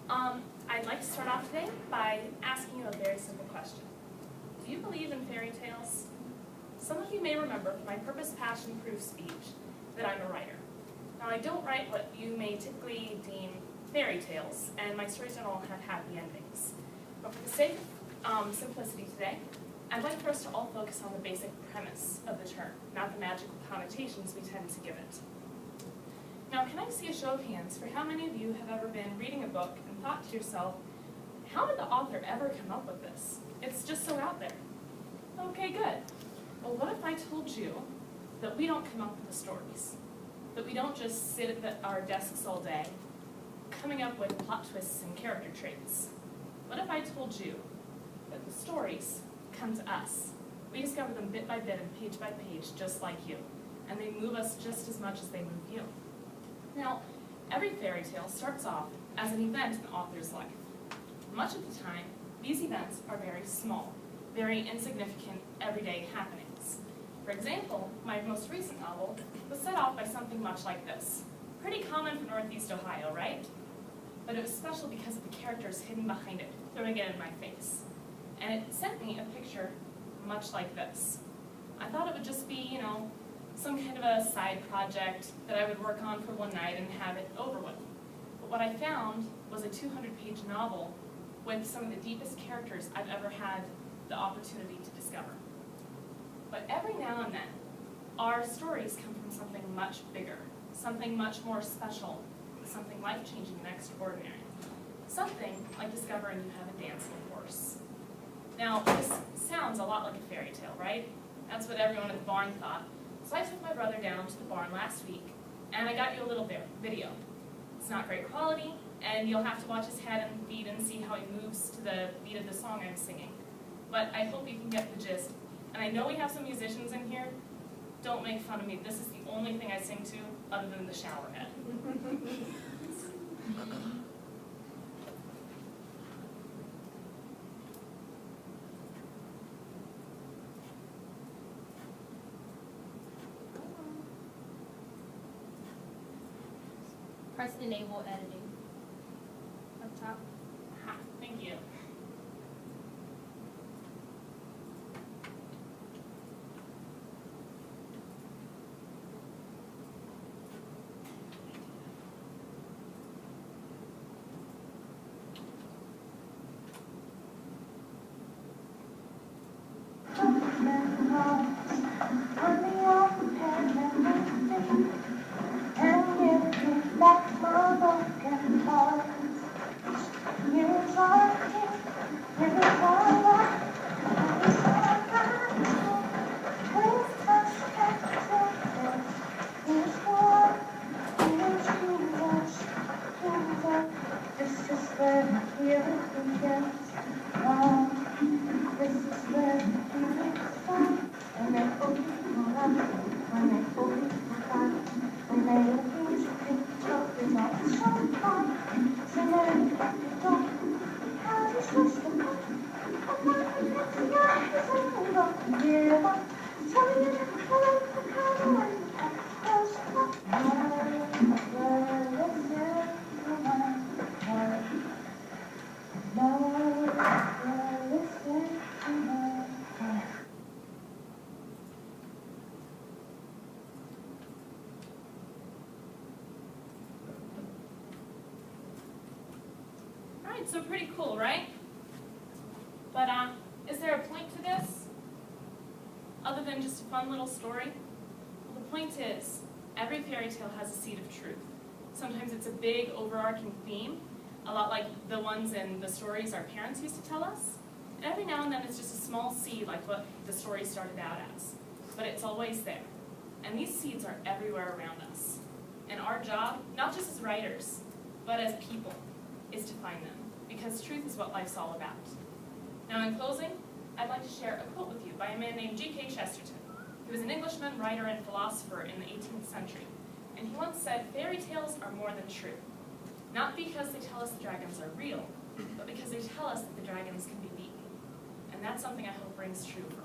I'd like to start off today by asking you a very simple question. Do you believe in fairy tales? Some of you may remember from my Purpose Passion Proof speech that I'm a writer. Now, I don't write what you may typically deem fairy tales, and my stories don't all have happy endings. But for the sake of simplicity today, I'd like for us to all focus on the basic premise of the term, not the magical connotations we tend to give it. Now, can I see a show of hands for how many of you have ever been reading a book and thought to yourself, how did the author ever come up with this? It's just so out there. Okay, good. Well, what if I told you that we don't come up with the stories? That we don't just sit at our desks all day, coming up with plot twists and character traits? What if I told you that the stories come to us? We discover them bit by bit and page by page, just like you. And they move us just as much as they move you. Now, every fairy tale starts off as an event in the author's life. Much of the time, these events are very small, very insignificant, everyday happenings. For example, my most recent novel was set off by something much like this. Pretty common for Northeast Ohio, right? But it was special because of the characters hidden behind it, throwing it in my face. And it sent me a picture much like this. I thought it would just be, some kind of a side project that I would work on for one night and have it over with. But what I found was a 200-page novel with some of the deepest characters I've ever had the opportunity to discover. But every now and then, our stories come from something much bigger, something much more special, something life-changing and extraordinary. Something like discovering you have a dancing horse. Now, this sounds a lot like a fairy tale, right? That's what everyone at the barn thought. So I took my brother down to the barn last week, and I got you a little video. It's not great quality, and you'll have to watch his head and feet and see how he moves to the beat of the song I'm singing. But I hope you can get the gist. And I know we have some musicians in here. Don't make fun of me. This is the only thing I sing to other than the shower head. Press enable editing up top. Ha, thank you. So pretty cool, right? But is there a point to this? Other than just a fun little story? Well, the point is, every fairy tale has a seed of truth. Sometimes it's a big overarching theme, a lot like the ones in the stories our parents used to tell us. And every now and then it's just a small seed like what the story started out as. But it's always there. And these seeds are everywhere around us. And our job, not just as writers, but as people, is to find them. Because truth is what life's all about. Now in closing, I'd like to share a quote with you by a man named G.K. Chesterton, who was an Englishman, writer, and philosopher in the 18th century. And he once said, "Fairy tales are more than true. Not because they tell us the dragons are real, but because they tell us that the dragons can be beaten." And that's something I hope rings true for